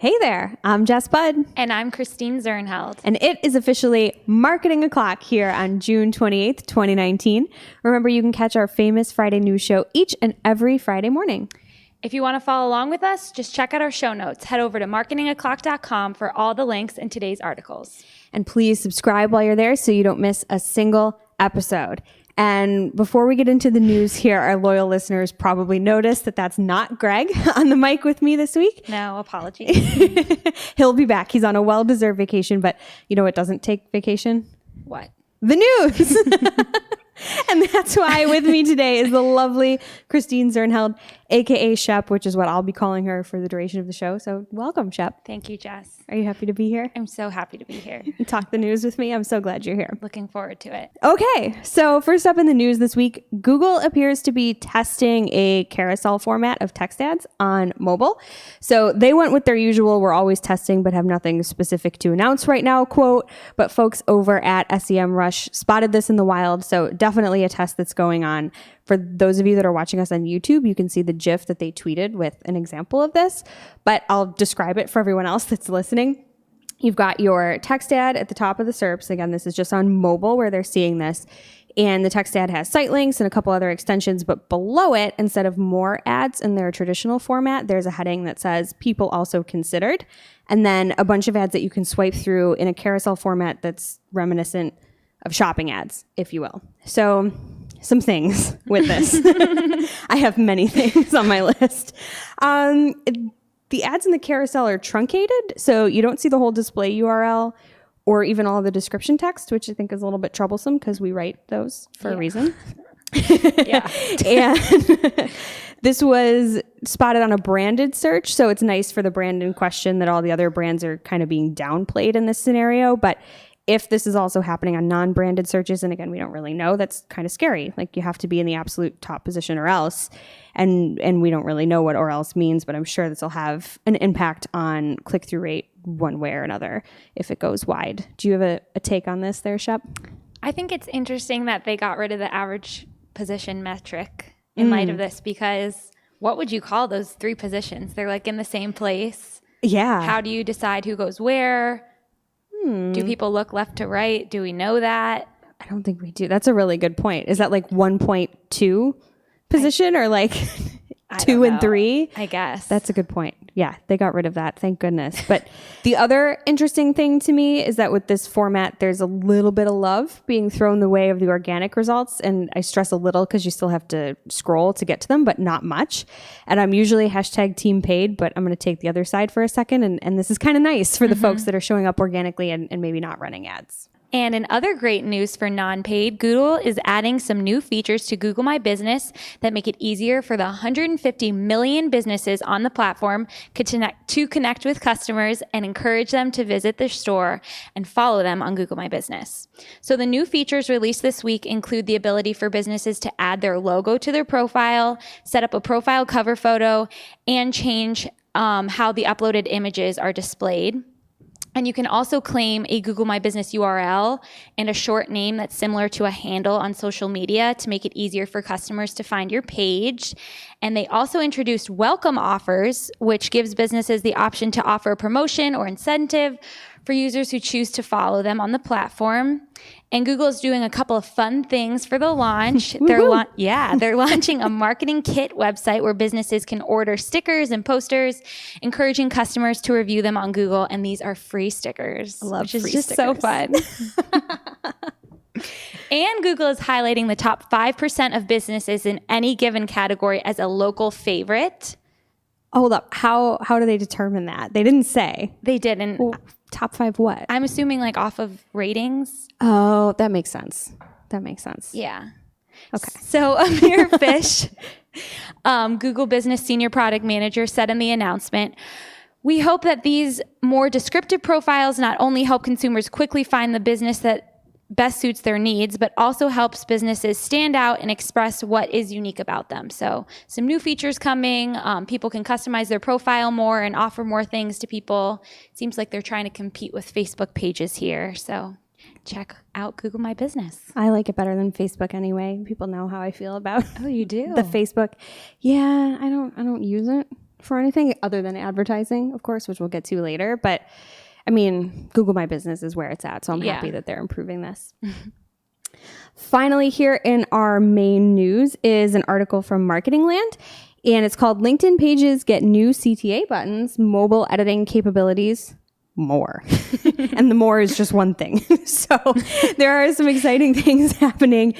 Hey there, I'm Jess Budd. And I'm Christine Zernheld. And it is officially Marketing O'Clock here on June 28th, 2019. Remember, you can catch our famous Friday news show each and every Friday morning. If you want to follow along with us, just check out our show notes. Head over to marketingoclock.com for all the links in today's articles. And please subscribe while you're there so you don't miss a single episode. And before we get into the news here, our loyal listeners probably noticed that that's not Greg on the mic with me this week. No, apologies. He'll be back. He's on a well-deserved vacation, but you know what doesn't take vacation? What? The news. And that's why with me today is the lovely Christine Zernheld, aka Shep, which is what I'll be calling her for the duration of the show. So welcome, Shep. Thank you, Jess. Are you happy to be here? I'm so happy to be here. Talk the news with me. I'm so glad you're here. Looking forward to it. Okay, so first up in the news this week, Google appears to be testing a carousel format of text ads on mobile. So they went with their usual, we're always testing but have nothing specific to announce right now quote, but folks over at SEMrush spotted this in the wild, so definitely a test that's going on. For those of you that are watching us on YouTube, you can see the GIF that they tweeted with an example of this, but I'll describe it for everyone else that's listening. You've got your text ad at the top of the SERPs. Again, this is just on mobile where they're seeing this. And the text ad has site links and a couple other extensions, but below it, instead of more ads in their traditional format, there's a heading that says people also considered, and then a bunch of ads that you can swipe through in a carousel format that's reminiscent of shopping ads, if you will. So some things with this. I have many things on my list. The ads in the carousel are truncated, so you don't see the whole display URL or even all the description text, which I think is a little bit troublesome because we write those for a reason. Yeah. And this was spotted on a branded search, so it's nice for the brand in question that all the other brands are kind of being downplayed in this scenario. But if this is also happening on non-branded searches, and again, we don't really know, that's kind of scary. Like you have to be in the absolute top position or else. And we don't really know what or else means, but I'm sure this will have an impact on click-through rate one way or another if it goes wide. Do you have a take on this there, Shep? I think it's interesting that they got rid of the average position metric in light of this, because what would you call those three positions? They're like in the same place. Yeah. How do you decide who goes where? Do people look left to right? Do we know that? I don't think we do. That's a really good point. Is that like 1.2 position or like 2 and 3? I guess. That's a good point. Yeah, they got rid of that. Thank goodness. But the other interesting thing to me is that with this format, there's a little bit of love being thrown the way of the organic results. And I stress a little because you still have to scroll to get to them, but not much. And I'm usually hashtag team paid, but I'm going to take the other side for a second. And this is kind of nice for the folks that are showing up organically and maybe not running ads. And in other great news for non-paid, Google is adding some new features to Google My Business that make it easier for the 150 million businesses on the platform to connect with customers and encourage them to visit their store and follow them on Google My Business. So the new features released this week include the ability for businesses to add their logo to their profile, set up a profile cover photo, and change how the uploaded images are displayed. And you can also claim a Google My Business URL and a short name that's similar to a handle on social media to make it easier for customers to find your page. And they also introduced welcome offers, which gives businesses the option to offer a promotion or incentive for users who choose to follow them on the platform. And Google is doing a couple of fun things for the launch. They're launching a marketing kit website where businesses can order stickers and posters, encouraging customers to review them on Google. And these are free stickers, which is just so fun. And Google is highlighting the top 5% of businesses in any given category as a local favorite. Hold up. How do they determine that? They didn't say. They didn't. Well, top 5 what? I'm assuming like off of ratings. Oh, that makes sense. Yeah. Okay. So Amir Fish, Google Business Senior Product Manager, said in the announcement, "We hope that these more descriptive profiles not only help consumers quickly find the business that best suits their needs, but also helps businesses stand out and express what is unique about them." So some new features coming. People can customize their profile more and offer more things to people. It seems like they're trying to compete with Facebook pages here. So check out Google My Business. I like it better than Facebook anyway. People know how I feel about Oh, you do? the Facebook. Yeah, I don't use it. for anything other than advertising, of course, which we'll get to later. But I mean, Google My Business is where it's at. So I'm happy that they're improving this. Finally, here in our main news is an article from Marketing Land. And it's called LinkedIn Pages Get New CTA Buttons, Mobile Editing Capabilities, More. And the more is just one thing. So there are some exciting things happening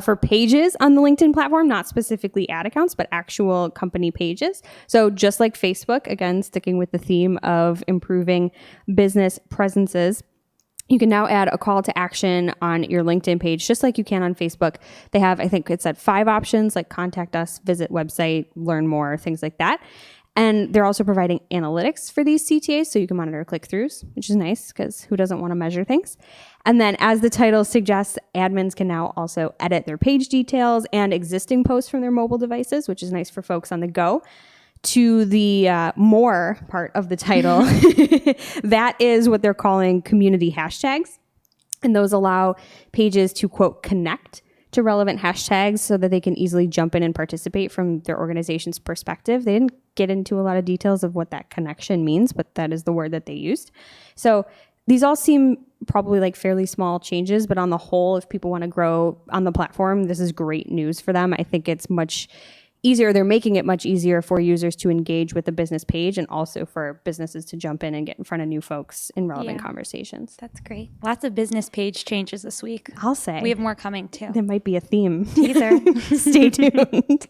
for pages on the LinkedIn platform, not specifically ad accounts, but actual company pages. So just like Facebook, again, sticking with the theme of improving business presences, you can now add a call to action on your LinkedIn page, just like you can on Facebook. They have, I think it's at 5 options, like contact us, visit website, learn more, things like that. And they're also providing analytics for these CTAs, so you can monitor click-throughs, which is nice because who doesn't want to measure things? And then as the title suggests, admins can now also edit their page details and existing posts from their mobile devices, which is nice for folks on the go. To the more part of the title, that is what they're calling community hashtags. And those allow pages to, quote, connect to relevant hashtags so that they can easily jump in and participate from their organization's perspective. They didn't get into a lot of details of what that connection means, but that is the word that they used. So these all seem probably like fairly small changes, but on the whole, if people want to grow on the platform, this is great news for them. I think it's much easier. They're making it much easier for users to engage with the business page and also for businesses to jump in and get in front of new folks in relevant conversations. That's great. Lots of business page changes this week. I'll say. We have more coming too. There might be a theme. Teaser. Stay tuned.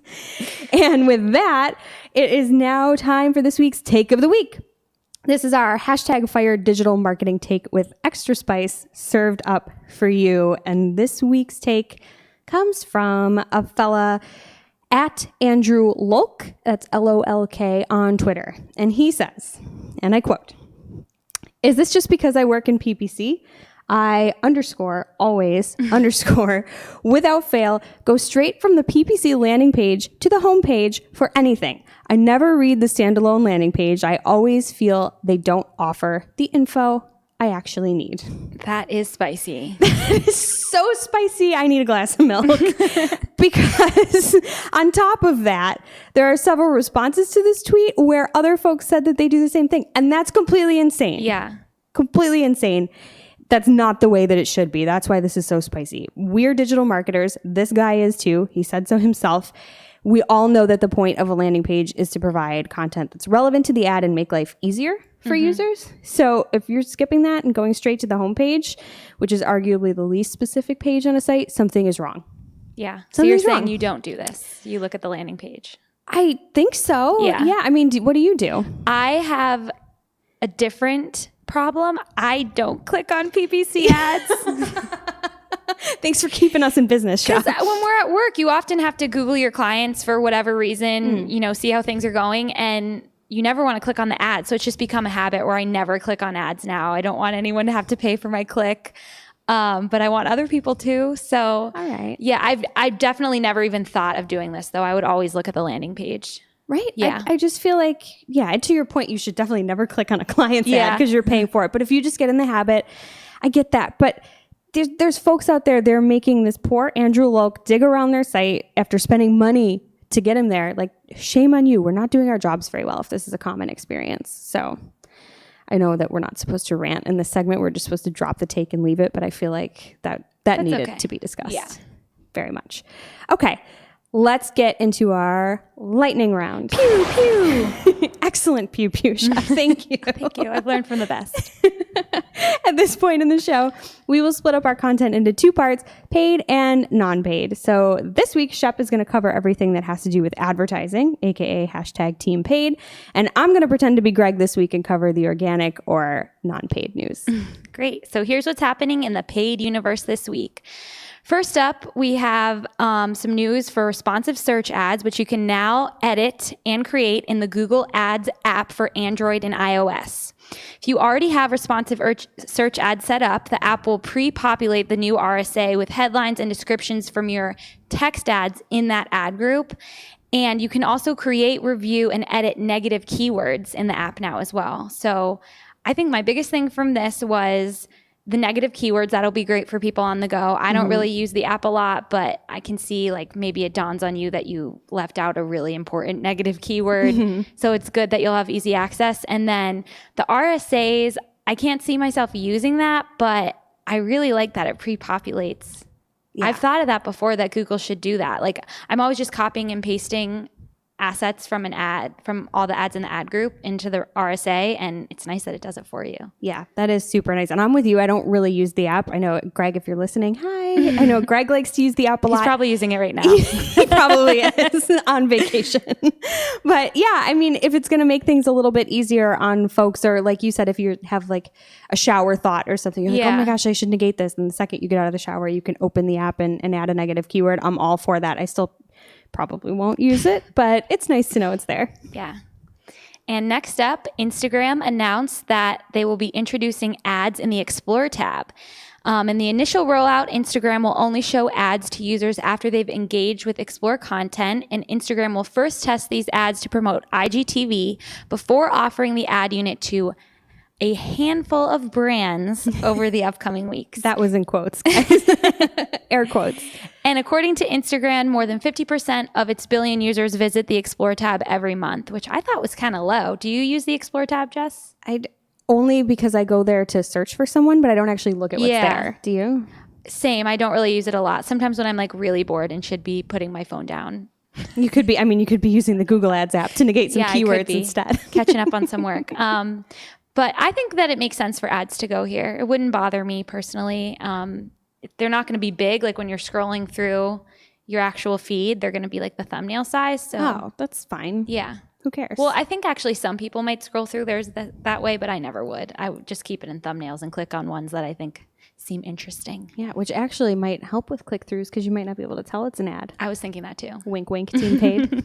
And with that, it is now time for this week's Take of the Week. This is our hashtag Fire Digital Marketing Take with extra spice served up for you. And this week's take comes from a fella at Andrew Lolk, that's Lolk on Twitter. And he says, and I quote, "Is this just because I work in PPC? I always without fail, go straight from the PPC landing page to the home page for anything. I never read the standalone landing page. I always feel they don't offer the info I actually need." That is spicy. That is so spicy. I need a glass of milk. Because on top of that, there are several responses to this tweet where other folks said that they do the same thing. And that's completely insane. Yeah. Completely insane. That's not the way that it should be. That's why this is so spicy. We're digital marketers. This guy is too. He said so himself. We all know that the point of a landing page is to provide content that's relevant to the ad and make life easier for users. So if you're skipping that and going straight to the homepage, which is arguably the least specific page on a site, something is wrong. Yeah. So you're saying you don't do this. You look at the landing page. I think so. Yeah. I mean, what do you do? I have a different problem. I don't click on PPC ads. Thanks for keeping us in business, Shah. Because when we're at work, you often have to Google your clients for whatever reason, see how things are going. And you never want to click on the ad. So it's just become a habit where I never click on ads now. I don't want anyone to have to pay for my click. But I want other people to. So, all right. Yeah, I've definitely never even thought of doing this, though. I would always look at the landing page. Right? Yeah. I just feel like, to your point, you should definitely never click on a client's ad because you're paying for it. But if you just get in the habit, I get that. But there's folks out there, they're making this poor Andrew Lolk dig around their site after spending money to get him there. Like, shame on you. We're not doing our jobs very well if this is a common experience. So I know that we're not supposed to rant in this segment. We're just supposed to drop the take and leave it. But I feel like that needed to be discussed very much. Okay. Let's get into our lightning round. Pew, pew. Excellent pew, pew, Shah. Thank you. Thank you. I've learned from the best. At this point in the show, we will split up our content into 2 parts, paid and non-paid. So this week, Shep is going to cover everything that has to do with advertising, aka #team_paid. And I'm going to pretend to be Greg this week and cover the organic or non-paid news. Great. So here's what's happening in the paid universe this week. First up, we have some news for responsive search ads, which you can now edit and create in the Google Ads app for Android and iOS. If you already have responsive search ads set up, the app will pre-populate the new RSA with headlines and descriptions from your text ads in that ad group. And you can also create, review, and edit negative keywords in the app now as well. So I think my biggest thing from this was the negative keywords, that'll be great for people on the go. I don't really use the app a lot, but I can see like maybe it dawns on you that you left out a really important negative keyword. So it's good that you'll have easy access. And then the RSAs, I can't see myself using that, but I really like that it pre-populates. Yeah. I've thought of that before, that Google should do that. Like I'm always just copying and pasting assets from an ad, from all the ads in the ad group into the RSA, and it's nice that it does it for you. Yeah, that is super nice. And I'm with you. I don't really use the app. I know, Greg, if you're listening, hi. I know Greg likes to use the app a lot. He's probably using it right now. He probably is on vacation. But yeah, I mean, if it's going to make things a little bit easier on folks, or like you said, if you have like a shower thought or something, you're like, oh my gosh, I should negate this. And the second you get out of the shower, you can open the app and add a negative keyword. I'm all for that. I still probably won't use it, but it's nice to know it's there. Yeah. And next up, Instagram announced that they will be introducing ads in the Explore tab. In the initial rollout, Instagram will only show ads to users after they've engaged with Explore content, and Instagram will first test these ads to promote IGTV before offering the ad unit to a handful of brands over the upcoming weeks. That was in quotes. Air quotes. And according to Instagram, more than 50% of its billion users visit the Explore tab every month, which I thought was kind of low. Do you use the Explore tab, Jess? Only because I go there to search for someone, but I don't actually look at what's there. Do you? Same. I don't really use it a lot. Sometimes when I'm like really bored and should be putting my phone down. You could be using the Google Ads app to negate some keywords instead. Catching up on some work. But I think that it makes sense for ads to go here. It wouldn't bother me personally. They're not going to be big. Like when you're scrolling through your actual feed, they're going to be like the thumbnail size. So that's fine. Yeah. Who cares? Well, I think actually some people might scroll through theirs that way, but I never would. I would just keep it in thumbnails and click on ones that I think seem interesting. Yeah, which actually might help with click-throughs because you might not be able to tell it's an ad. I was thinking that too. Wink, wink, team paid.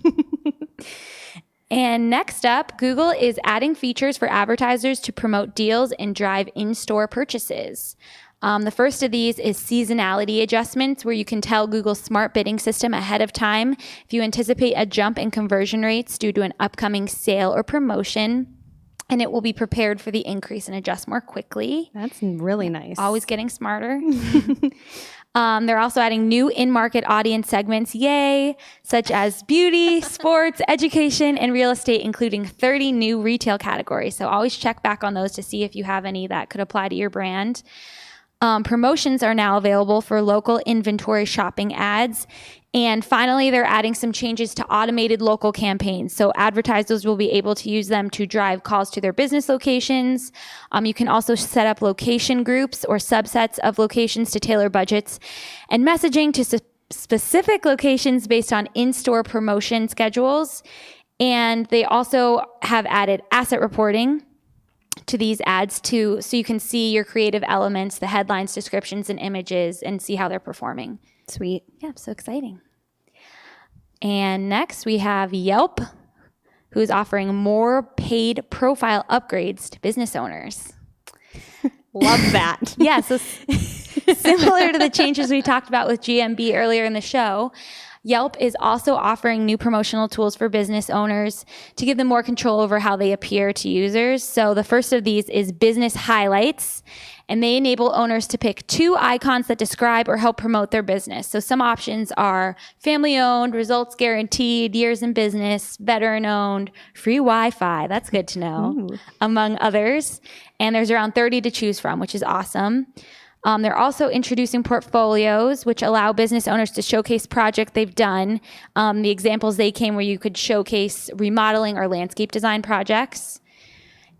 And next up, Google is adding features for advertisers to promote deals and drive in-store purchases. The first of these is seasonality adjustments, where you can tell Google's smart bidding system ahead of time if you anticipate a jump in conversion rates due to an upcoming sale or promotion, and it will be prepared for the increase and adjust more quickly. That's really nice. Always getting smarter. They're also adding new in-market audience segments, yay, such as beauty, sports, education, and real estate, including 30 new retail categories. So always check back on those to see if you have any that could apply to your brand. Promotions are now available for local inventory shopping ads. And finally, they're adding some changes to automated local campaigns. So advertisers will be able to use them to drive calls to their business locations. You can also set up location groups or subsets of locations to tailor budgets and messaging to specific locations based on in-store promotion schedules. And they also have added asset reporting to these ads too, so you can see your creative elements, the headlines, descriptions, and images, and see how they're performing. Sweet. Yeah, so exciting. And next we have Yelp, who is offering more paid profile upgrades to business owners. Love that. Yeah, so similar to the changes we talked about with GMB earlier in the show, Yelp is also offering new promotional tools for business owners to give them more control over how they appear to users. So the first of these is Business Highlights, and they enable owners to pick 2 icons that describe or help promote their business. So some options are family-owned, results guaranteed, years in business, veteran-owned, free Wi-Fi, that's good to know, among others. And there's around 30 to choose from, which is awesome. They're also introducing portfolios, which allow business owners to showcase projects they've done. The examples they came where you could showcase remodeling or landscape design projects.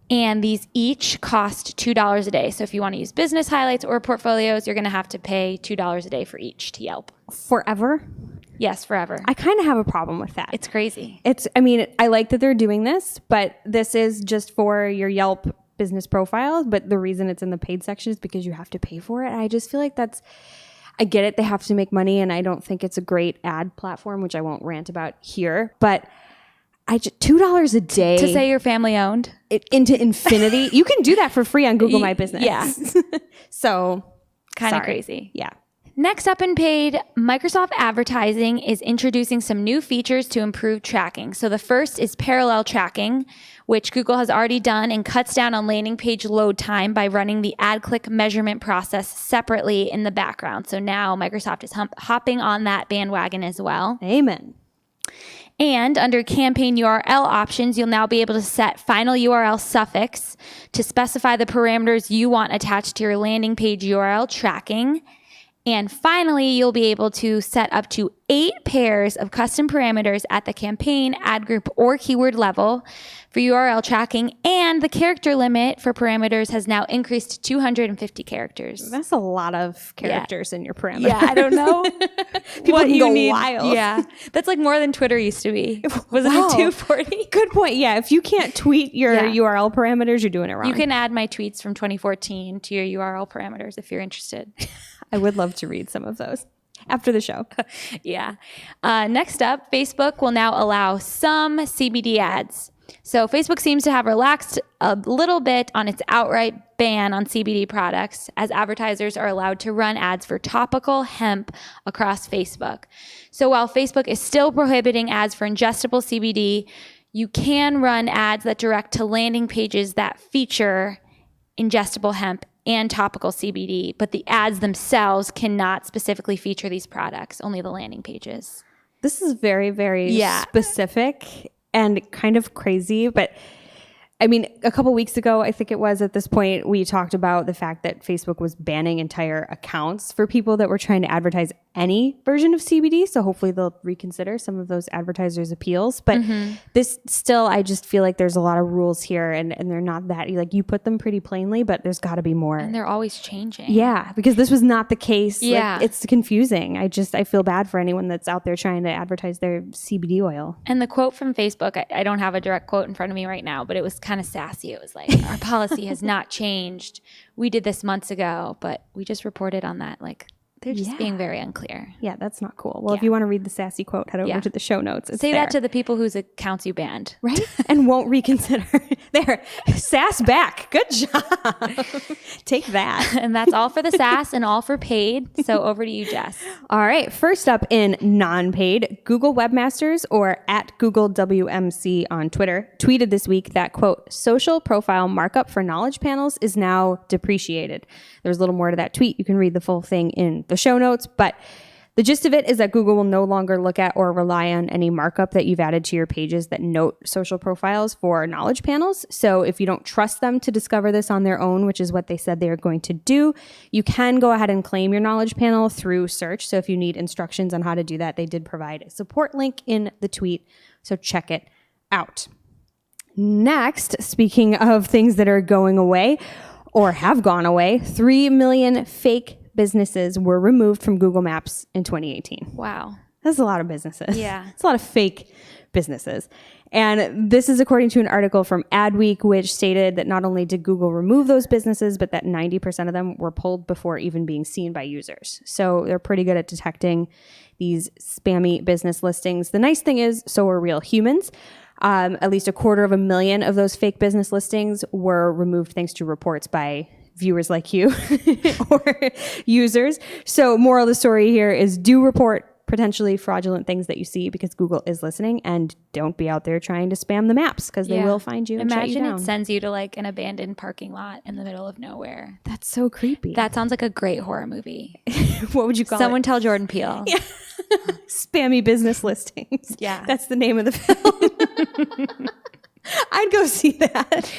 And these each cost $2 a day. So if you want to use business highlights or portfolios, you're going to have to pay $2 a day for each to Yelp. Forever? Yes, forever. I kind of have a problem with that. It's crazy. I like that they're doing this, but this is just for your Yelp business profile, but the reason it's in the paid section is because you have to pay for it. I just feel like I get it. They have to make money, and I don't think it's a great ad platform, which I won't rant about here, but $2 a day to say you're family owned into infinity. You can do that for free on Google My Business. Yeah. So kind of crazy. Yeah. Next up in paid, Microsoft Advertising is introducing some new features to improve tracking. So the first is parallel tracking, which Google has already done and cuts down on landing page load time by running the ad click measurement process separately in the background. So now Microsoft is hopping on that bandwagon as well. Amen. And under campaign URL options, you'll now be able to set final URL suffix to specify the parameters you want attached to your landing page URL tracking. And finally, you'll be able to set up to 8 pairs of custom parameters at the campaign, ad group, or keyword level for URL tracking. And the character limit for parameters has now increased to 250 characters. That's a lot of characters in your parameters. Yeah, I don't know. People can go wild. Yeah, that's like more than Twitter used to be. Was it 240? Good point. Yeah, if you can't tweet your URL parameters, you're doing it wrong. You can add my tweets from 2014 to your URL parameters if you're interested. I would love to read some of those after the show. Yeah. Next up, Facebook will now allow some CBD ads. So Facebook seems to have relaxed a little bit on its outright ban on CBD products, as advertisers are allowed to run ads for topical hemp across Facebook. So while Facebook is still prohibiting ads for ingestible CBD, you can run ads that direct to landing pages that feature ingestible hemp and topical CBD, but the ads themselves cannot specifically feature these products, only the landing pages. This is very, very specific and kind of crazy, but I mean, a couple weeks ago, I think it was at this point, we talked about the fact that Facebook was banning entire accounts for people that were trying to advertise any version of CBD. So hopefully they'll reconsider some of those advertisers' appeals. But this still, I just feel like there's a lot of rules here and they're not that, like you put them pretty plainly, but there's got to be more. And they're always changing. Yeah, because this was not the case. Yeah. Like, it's confusing. I feel bad for anyone that's out there trying to advertise their CBD oil. And the quote from Facebook, I don't have a direct quote in front of me right now, but it was kind of sassy. It was like, our policy has not changed. We did this months ago, but we just reported on that. Like, they're just being very unclear. Yeah, that's not cool. Well, if you want to read the sassy quote, head over to the show notes. It's Say there. that to the people whose accounts you banned. Right? And won't reconsider. There. Sass back. Good job. Take that. And that's all for the SaaS and all for paid. So over to you, Jess. All right. First up in non-paid, Google Webmasters, or at Google WMC on Twitter, tweeted this week that, quote, social profile markup for knowledge panels is now depreciated. There's a little more to that tweet. You can read the full thing in the show notes, but the gist of it is that Google will no longer look at or rely on any markup that you've added to your pages that note social profiles for knowledge panels. So if you don't trust them to discover this on their own, which is what they said they are going to do, you can go ahead and claim your knowledge panel through search. So if you need instructions on how to do that, they did provide a support link in the tweet. So check it out. Next, speaking of things that are going away or have gone away, 3 million fake businesses were removed from Google Maps in 2018. Wow. That's a lot of businesses. Yeah. It's a lot of fake businesses. And this is according to an article from Adweek, which stated that not only did Google remove those businesses, but that 90% of them were pulled before even being seen by users. So they're pretty good at detecting these spammy business listings. The nice thing is, so are real humans. At least 250,000 of those fake business listings were removed thanks to reports by viewers like you or users. So moral of the story here is do report potentially fraudulent things that you see because Google is listening, and don't be out there trying to spam the maps because they will find you and shut you down. Imagine it sends you to like an abandoned parking lot in the middle of nowhere. That's so creepy. That sounds like a great horror movie. What would you call Someone it? tell Jordan Peele. Yeah. Spammy business listings. Yeah. That's the name of the film. I'd go see that.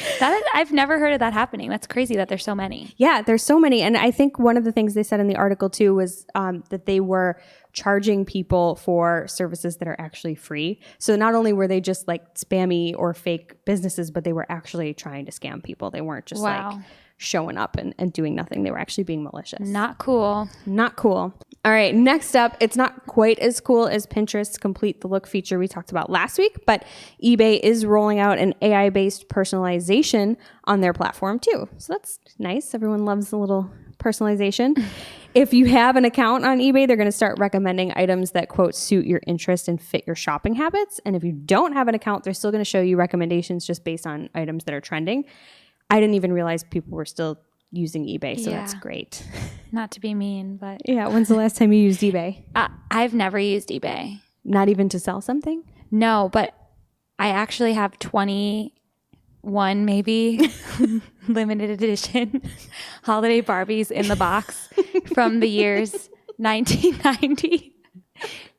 I've never heard of that happening. That's crazy that there's so many. Yeah, there's so many. And I think one of the things they said in the article too was that they were charging people for services that are actually free. So not only were they just like spammy or fake businesses, but they were actually trying to scam people. They weren't just like showing up and doing nothing. They were actually being malicious. Not cool. Not cool. All right, next up, it's not quite as cool as Pinterest's Complete the Look feature we talked about last week, but eBay is rolling out an AI-based personalization on their platform too. So that's nice. Everyone loves a little personalization. If you have an account on eBay, they're going to start recommending items that, quote, suit your interest and fit your shopping habits. And if you don't have an account, they're still going to show you recommendations just based on items that are trending. I didn't even realize people were still using eBay, so that's great. Not to be mean, but Yeah. When's the last time you used eBay? I've never used eBay. Not even to sell something? No, but I actually have 21 maybe limited edition holiday Barbies in the box from the years 1990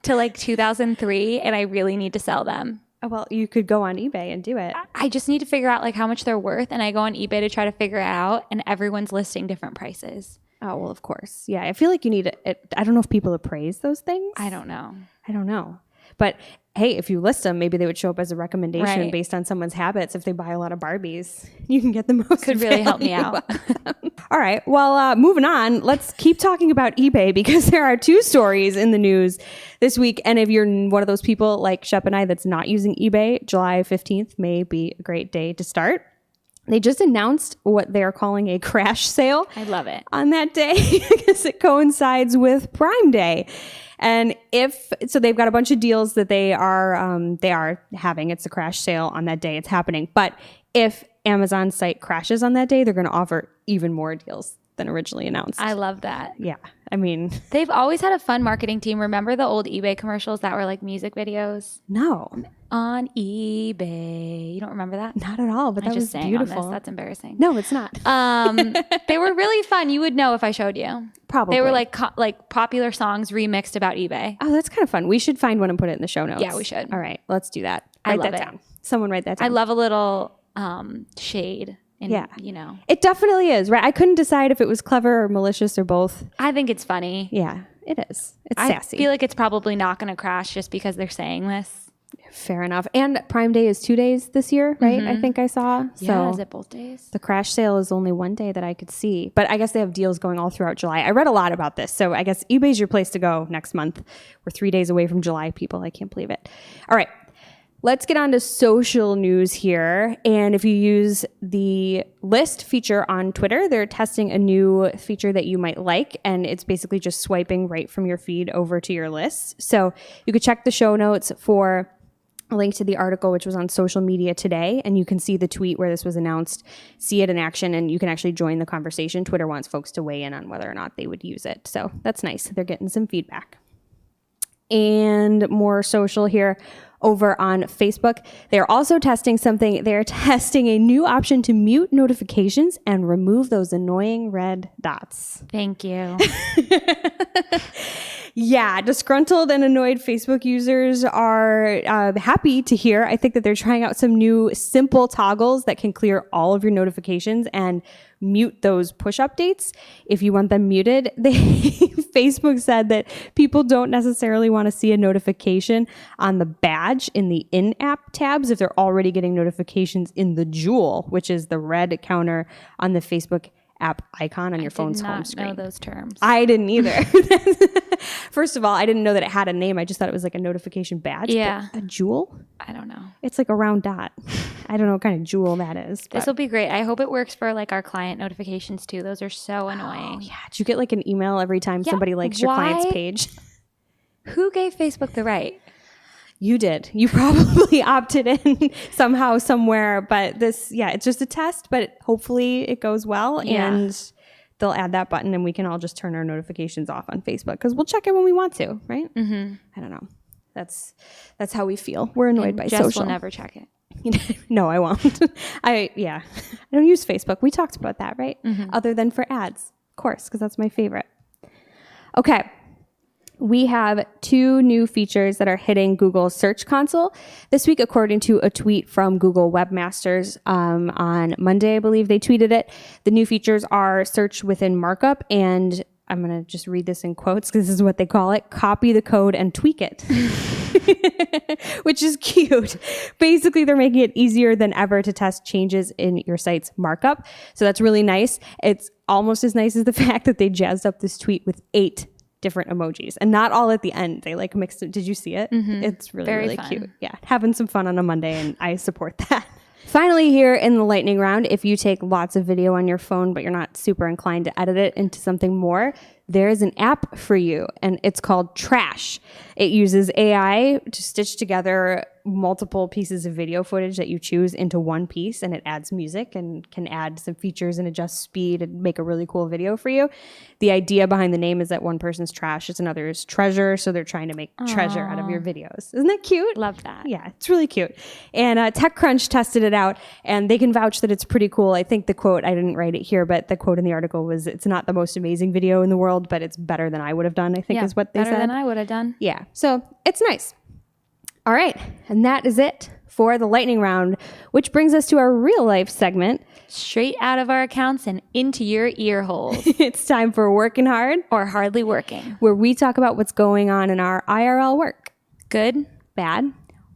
to like 2003, and I really need to sell them. Oh, well, you could go on eBay and do it. I just need to figure out like how much they're worth, and I go on eBay to try to figure it out, and everyone's listing different prices. Oh, well, of course. Yeah, I feel like you need it. I don't know if people appraise those things. I don't know. But hey, if you list them, maybe they would show up as a recommendation Right. based on someone's habits. If they buy a lot of Barbies, you can get the most. Could really help me out. All right. Well, moving on, let's keep talking about eBay because there are 2 stories in the news this week. And if you're one of those people like Shep and I that's not using eBay, July 15th may be a great day to start. They just announced what they're calling a crash sale. I love it. On that day because it coincides with Prime Day. And so they've got a bunch of deals that they are having. It's a crash sale on that day. It's happening. But if Amazon's site crashes on that day, they're going to offer even more deals than originally announced. I love that. Yeah. I mean, They've always had a fun marketing team. Remember the old eBay commercials that were like music videos? no, On eBay. You don't remember that? not at all. But I that just was sang beautiful. on this. That's embarrassing. No, it's not. They were really fun. You would know if I showed you. Probably. They were like popular songs remixed about eBay. Oh, that's kind of fun. We should find one and put it in the show notes. Yeah, we should. All right, let's do that. I Write love that it. down. Someone write that down. I love a little shade. And, Yeah. you know, It definitely is, right? I couldn't decide if it was clever or malicious or both. I think it's funny. Yeah, it is. It's I sassy. feel like it's probably not going to crash just because they're saying this. Fair enough. And Prime Day is 2 days this year, right? I think I saw. Yeah, So is it both days? the crash sale is only one day that I could see. But I guess they have deals going all throughout July. I read a lot about this. So I guess eBay's your place to go next month. We're 3 days away from July, people. I can't believe it. All right. Let's get on to social news here. And if you use the list feature on Twitter, they're testing a new feature that you might like. And it's basically just swiping right from your feed over to your list. So you could check the show notes for a link to the article, which was on social media today. And you can see the tweet where this was announced, see it in action, and you can actually join the conversation. Twitter wants folks to weigh in on whether or not they would use it. So that's nice. They're getting some feedback. And more social here. Over on Facebook, they're also testing something. They're testing a new option to mute notifications and remove those annoying red dots. Thank you. Yeah, disgruntled and annoyed Facebook users are happy to hear. I think that they're trying out some new simple toggles that can clear all of your notifications and mute those push updates if you want them muted. Facebook said that people don't necessarily want to see a notification on the badge in the in-app tabs if they're already getting notifications in the jewel, which is the red counter on the Facebook app icon on your phone's home screen. I did not know those terms. I didn't either. First of all, I didn't know that it had a name. I just thought it was like a notification badge. Yeah. But a jewel? I don't know. It's like a round dot. I don't know what kind of jewel that is. This will be great. I hope it works for like our client notifications too. Those are so annoying. Yeah. Did you get like an email every time somebody likes your client's page? Who gave Facebook the right? You did. You probably opted in somehow, somewhere. But this, yeah, it's just a test, but hopefully it goes well. Yeah. And they'll add that button and we can all just turn our notifications off on Facebook because we'll check it when we want to, right? Mm-hmm. I don't know. That's how we feel. We're annoyed by Jess social. will never check it. No, I won't. I don't use Facebook. We talked about that, right? Other than for ads, of course, because that's my favorite. Okay. We have 2 new features that are hitting Google's Search Console this week, according to a tweet from Google Webmasters on Monday, I believe they tweeted it. The new features are search within markup, and I'm going to just read this in quotes because this is what they call it, copy the code and tweak it, which is cute. Basically, they're making it easier than ever to test changes in your site's markup. So that's really nice. It's almost as nice as the fact that they jazzed up this tweet with 8 different emojis and not all at the end. They like mixed it. Did you see it? It's really, Very really fun. cute. Yeah. Having some fun on a Monday, and I support that. Finally, here in the lightning round, if you take lots of video on your phone, but you're not super inclined to edit it into something more, there is an app for you, and it's called Trash. It uses AI to stitch together multiple pieces of video footage that you choose into one piece, and it adds music and can add some features and adjust speed and make a really cool video for you. The idea behind the name is that one person's trash is another's treasure, so they're trying to make treasure out of your videos. Isn't that cute? Love that. Yeah, it's really cute. And TechCrunch tested it out, and they can vouch that it's pretty cool. I think the quote, I didn't write it here, but the quote in the article was, "It's not the most amazing video in the world, but it's better than I would have done," I think is what they said. Better than I would have done. Yeah, so it's nice. All right, and that is it for the lightning round, which brings us to our real life segment. Straight out of our accounts and into your ear holes. It's time for Working Hard Or Hardly Working. where we talk about what's going on in our IRL work. Good, Bad,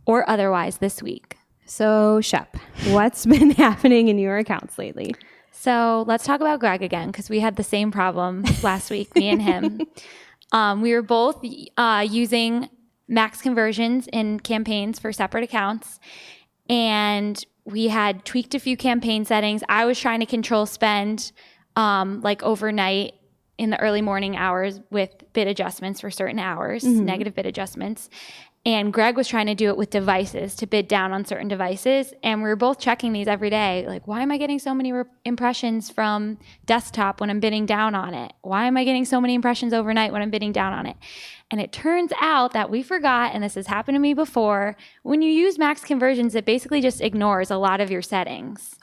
or otherwise this week. So, Shep, what's been happening in your accounts lately? So let's talk about Greg again, because we had the same problem last week, me and him. We were both using max conversions in campaigns for separate accounts, and we had tweaked a few campaign settings. I was trying to control spend like overnight in the early morning hours with bid adjustments for certain hours, negative bid adjustments. And Greg was trying to do it with devices to bid down on certain devices. And we were both checking these every day. Like, why am I getting so many impressions from desktop when I'm bidding down on it? Why am I getting so many impressions overnight when I'm bidding down on it? And it turns out that we forgot, and this has happened to me before, when you use max conversions, it basically just ignores a lot of your settings.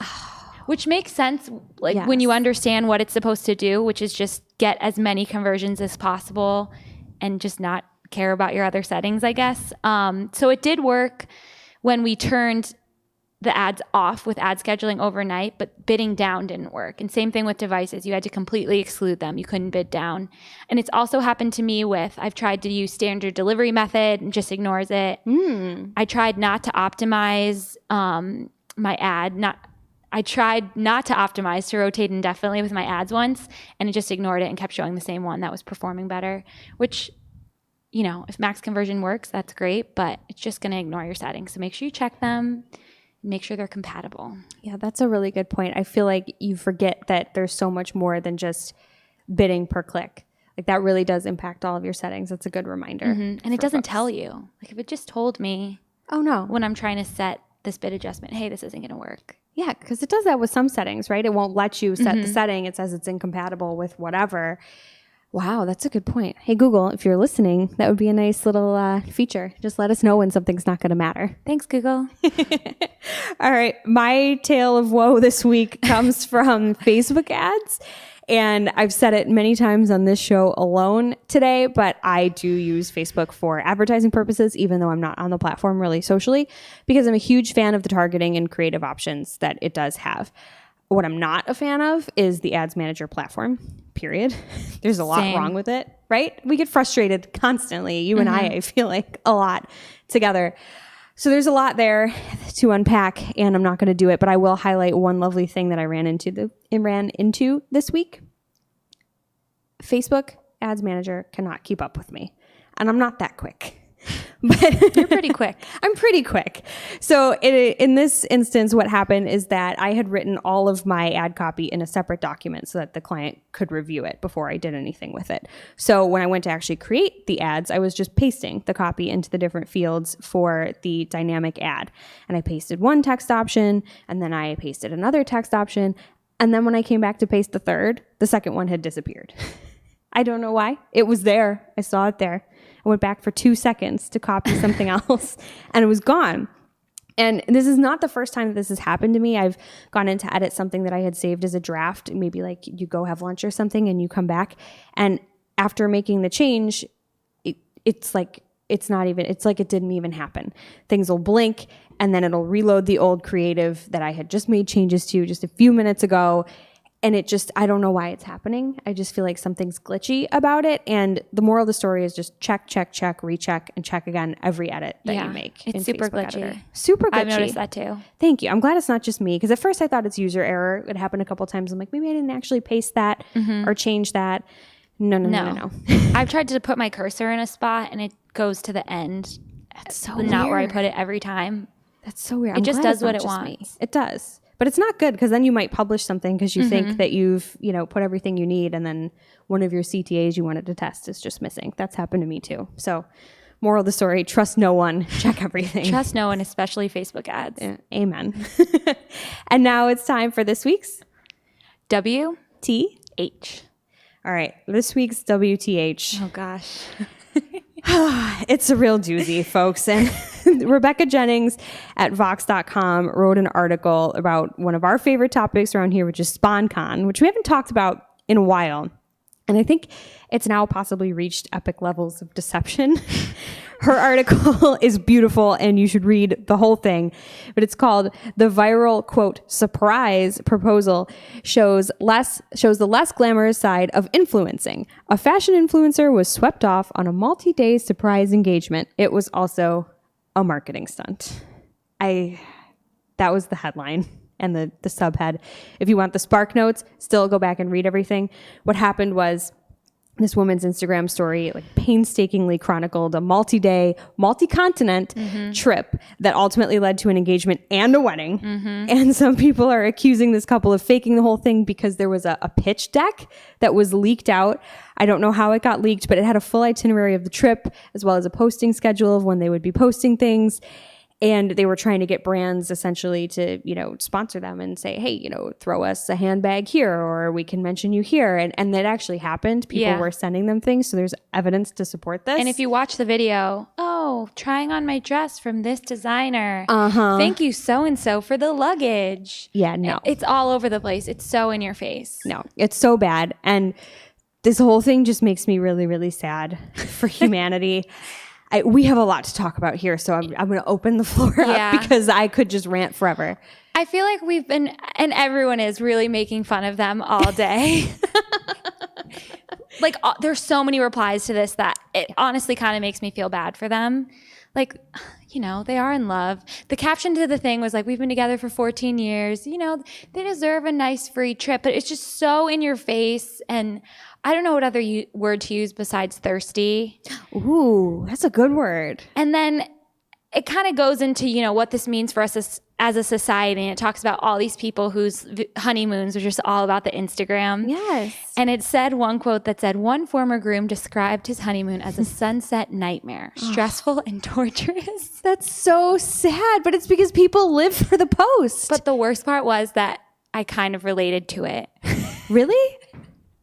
Which makes sense, like when you understand what it's supposed to do, which is just get as many conversions as possible and just not care about your other settings, I guess. So it did work when we turned the ads off with ad scheduling overnight, but bidding down didn't work. And same thing with devices. You had to completely exclude them. You couldn't bid down. And it's also happened to me with, I've tried to use standard delivery method and just ignores it. I tried not to optimize my ad. I tried not to optimize to rotate indefinitely with my ads once, and it just ignored it and kept showing the same one that was performing better, which, you know, if max conversion works, that's great, but it's just going to ignore your settings. So make sure you check them, make sure they're compatible. Yeah, that's a really good point. I feel like you forget that there's so much more than just bidding per click. Like that really does impact all of your settings. That's a good reminder. And it doesn't tell you. Like if it just told me, oh no, when I'm trying to set this bid adjustment, hey, this isn't going to work. Yeah, because it does that with some settings, right? It won't let you set the setting. It says it's incompatible with whatever. Wow, that's a good point. Hey, Google, if you're listening, that would be a nice little feature. Just let us know when something's not going to matter. Thanks, Google. All right. My tale of woe this week comes from Facebook ads. And I've said it many times on this show alone today, but I do use Facebook for advertising purposes, even though I'm not on the platform really socially, because I'm a huge fan of the targeting and creative options that it does have. What I'm not a fan of is the ads manager platform, period. There's a lot wrong with it, right? We get frustrated constantly. You and I feel like a lot together. So there's a lot there to unpack, and I'm not going to do it, but I will highlight one lovely thing that I ran into this week. Facebook Ads Manager cannot keep up with me, and I'm not that quick. But you're pretty quick. I'm pretty quick. So in this instance, what happened is that I had written all of my ad copy in a separate document so that the client could review it before I did anything with it. So when I went to actually create the ads, I was just pasting the copy into the different fields for the dynamic ad. And I pasted one text option, and then I pasted another text option. And then when I came back to paste the second one had disappeared. I don't know why. It was there. I saw it there. I went back for 2 seconds to copy something else, and it was gone. And this is not the first time that this has happened to me. I've gone in to edit something that I had saved as a draft. Maybe like you go have lunch or something and you come back, and after making the change, it's like it didn't even happen. Things will blink, and then it'll reload the old creative that I had just made changes to just a few minutes ago. And I don't know why it's happening. I just feel like something's glitchy about it. And the moral of the story is just check, recheck, and check again every edit that you make. It's super glitchy. Editor. Super glitchy. I've noticed that too. Thank you. I'm glad it's not just me, because at first I thought it's user error. It happened a couple times. I'm like, maybe I didn't actually paste that or change that. No. I've tried to put my cursor in a spot and it goes to the end. That's so not weird. Where I put it every time. That's so weird. It just does what it wants. It does. But it's not good, because then you might publish something because you think that you've, put everything you need, and then one of your CTAs you wanted to test is just missing. That's happened to me too. So Moral of the story, trust no one, check everything. Trust no one, especially Facebook ads. Yeah, amen. And now it's time for this week's WTH. All right, this week's WTH. Oh, gosh. It's a real doozy, folks. And Rebecca Jennings at Vox.com wrote an article about one of our favorite topics around here, which is SpawnCon, which we haven't talked about in a while. And I think it's now possibly reached epic levels of deception. Her article is beautiful and you should read the whole thing, but it's called "The Viral, quote, Surprise Proposal Shows the Less Glamorous Side of Influencing. A fashion influencer was swept off on a multi-day surprise engagement. It was also a marketing stunt." That was the headline and the subhead. If you want the spark notes, still go back and read everything. What happened was this woman's Instagram story painstakingly chronicled a multi-day, multi-continent trip that ultimately led to an engagement and a wedding. And some people are accusing this couple of faking the whole thing because there was a pitch deck that was leaked out. I don't know how it got leaked, but it had a full itinerary of the trip as well as a posting schedule of when they would be posting things. And they were trying to get brands essentially to, sponsor them and say, hey, throw us a handbag here or we can mention you here. And that actually happened. People were sending them things. So there's evidence to support this. And if you watch the video, trying on my dress from this designer. Thank you so-and-so for the luggage. Yeah, no. It's all over the place. It's so in your face. No, it's so bad. And this whole thing just makes me really, really sad for humanity. We have a lot to talk about here, so I'm going to open the floor up because I could just rant forever. I feel like we've been, and everyone is really making fun of them all day. There's so many replies to this that it honestly kind of makes me feel bad for them. They are in love. The caption to the thing was we've been together for 14 years. They deserve a nice free trip, but it's just so in your face. And I don't know what other word to use besides thirsty. Ooh, that's a good word. And then it kind of goes into, what this means for us as a society. And it talks about all these people whose honeymoons were just all about the Instagram. Yes. And it said one quote that said, "One former groom described his honeymoon as a sunset nightmare, stressful and torturous." That's so sad, but it's because people live for the post. But the worst part was that I kind of related to it. Really?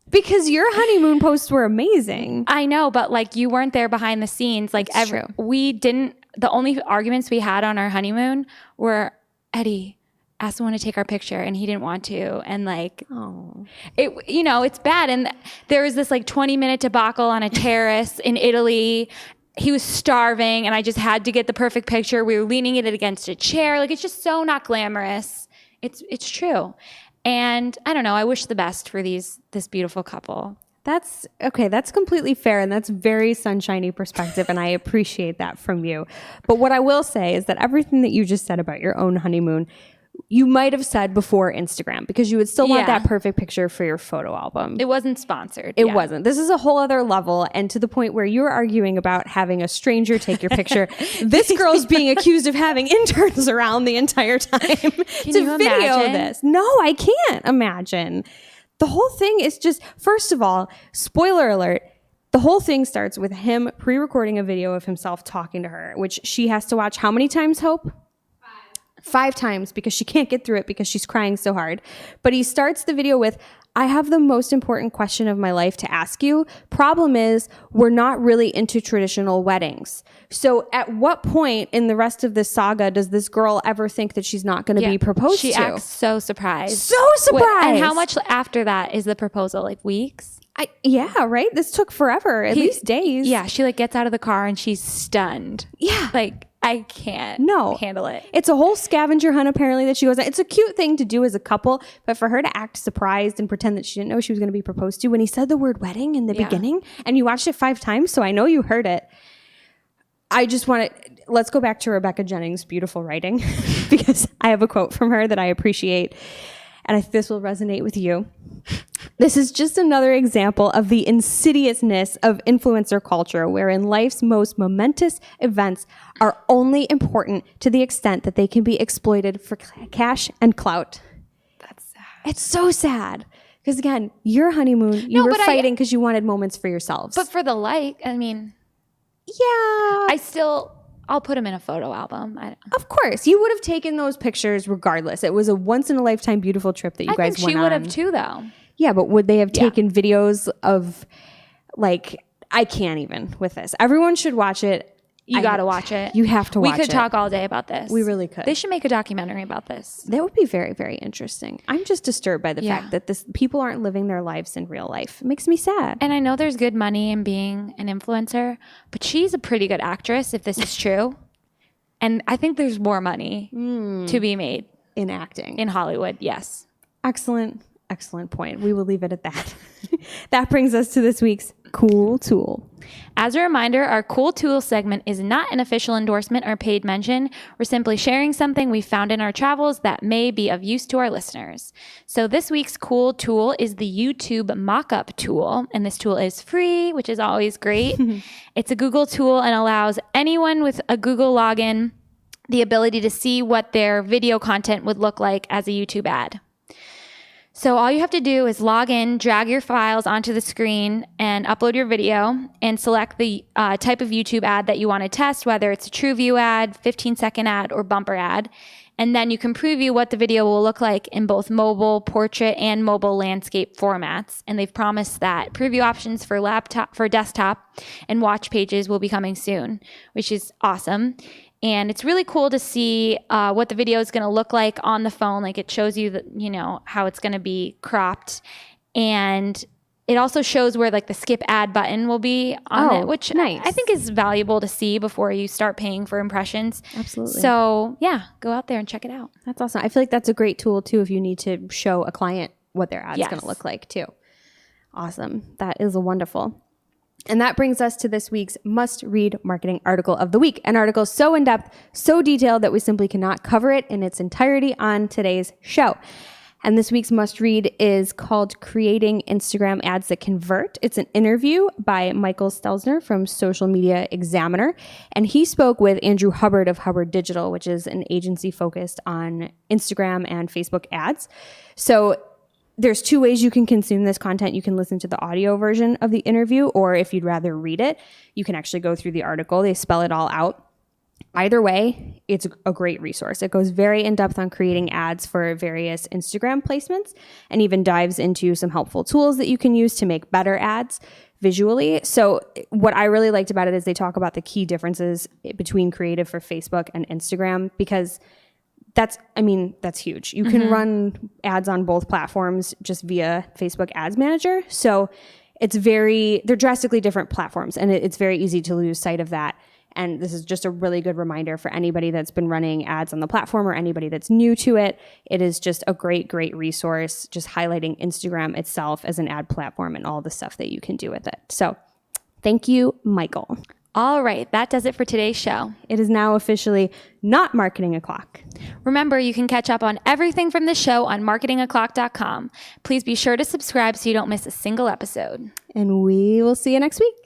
Because your honeymoon posts were amazing. I know, but you weren't there behind the scenes. True. We didn't. The only arguments we had on our honeymoon were Eddie asked someone to take our picture and he didn't want to, and it's bad. And there was this 20-minute debacle on a terrace in Italy. He was starving, and I just had to get the perfect picture. We were leaning it against a chair. It's just so not glamorous. It's true. And I don't know, I wish the best for this beautiful couple. That's okay. That's completely fair. And that's very sunshiny perspective. And I appreciate that from you. But what I will say is that everything that you just said about your own honeymoon, you might have said before Instagram, because you would still want that perfect picture for your photo album. It wasn't sponsored. It wasn't. This is a whole other level. And to the point where you're arguing about having a stranger take your picture, this girl's being accused of having interns around the entire time to video this. No, I can't imagine. The whole thing is just, first of all, spoiler alert, the whole thing starts with him pre-recording a video of himself talking to her, which she has to watch how many times, Hope? 5 times, because she can't get through it because she's crying so hard. But he starts the video with, "I have the most important question of my life to ask you. Problem is, we're not really into traditional weddings." So at what point in the rest of this saga does this girl ever think that she's not going to be proposed to? She acts so surprised. So surprised. And how much after that is the proposal? Weeks? Yeah, right? This took forever, at least days. Yeah, she gets out of the car and she's stunned. Yeah. I can't handle it. It's a whole scavenger hunt, apparently, that she goes on. It's a cute thing to do as a couple, but for her to act surprised and pretend that she didn't know she was going to be proposed to when he said the word wedding in the beginning, and you watched it 5 times, so I know you heard it. I just want to, let's go back to Rebecca Jennings' beautiful writing, because I have a quote from her that I appreciate, and I think this will resonate with you. This is just another example of the insidiousness of influencer culture, wherein life's most momentous events are only important to the extent that they can be exploited for cash and clout. That's sad. It's so sad. Because again, your honeymoon, you were fighting because you wanted moments for yourselves. But for the I'll put them in a photo album. Of course. You would have taken those pictures regardless. It was a once-in-a-lifetime beautiful trip that you guys went on. She would have too, though. Yeah, but would they have taken videos of, like, I can't even with this. Everyone should watch it. You got to watch it. You have to watch it. We could talk all day about this. We really could. They should make a documentary about this. That would be very, very interesting. I'm just disturbed by the fact that people aren't living their lives in real life. It makes me sad. And I know there's good money in being an influencer, but she's a pretty good actress if this is true. And I think there's more money to be made. In acting. In Hollywood, yes. Excellent point. We will leave it at that. That brings us to this week's Cool Tool. As a reminder, our Cool Tool segment is not an official endorsement or paid mention. We're simply sharing something we found in our travels that may be of use to our listeners. So this week's Cool Tool is the YouTube Mockup tool, and this tool is free, which is always great. It's a Google tool and allows anyone with a Google login the ability to see what their video content would look like as a YouTube ad. So all you have to do is log in, drag your files onto the screen, and upload your video, and select the type of YouTube ad that you want to test, whether it's a TrueView ad, 15-second ad, or bumper ad. And then you can preview what the video will look like in both mobile, portrait, and mobile landscape formats. And they've promised that preview options for desktop, and watch pages will be coming soon, which is awesome. And it's really cool to see what the video is going to look like on the phone. Like, it shows you how it's going to be cropped. And it also shows where, like, the skip ad button will be on it, which nice. I think is valuable to see before you start paying for impressions. Absolutely. So yeah, go out there and check it out. That's awesome. I feel like that's a great tool too if you need to show a client what their ad is going to look like too. Awesome. That is wonderful. And that brings us to this week's must-read marketing article of the week. An article so in-depth, so detailed that we simply cannot cover it in its entirety on today's show. And this week's must-read is called Creating Instagram Ads That Convert. It's an interview by Michael Stelzner from Social Media Examiner. And he spoke with Andrew Hubbard of Hubbard Digital, which is an agency focused on Instagram and Facebook ads. So there's two ways you can consume this content. You can listen to the audio version of the interview, or if you'd rather read it, you can actually go through the article. They spell it all out. Either way, it's a great resource. It goes very in-depth on creating ads for various Instagram placements and even dives into some helpful tools that you can use to make better ads visually. So what I really liked about it is they talk about the key differences between creative for Facebook and Instagram, because that's huge. You can run ads on both platforms just via Facebook Ads Manager. So they're drastically different platforms, and it's very easy to lose sight of that. And this is just a really good reminder for anybody that's been running ads on the platform or anybody that's new to it. It is just a great, great resource, just highlighting Instagram itself as an ad platform and all the stuff that you can do with it. So thank you, Michael. All right, that does it for today's show. It is now officially not Marketing O'Clock. Remember, you can catch up on everything from the show on marketingoclock.com. Please be sure to subscribe so you don't miss a single episode. And we will see you next week.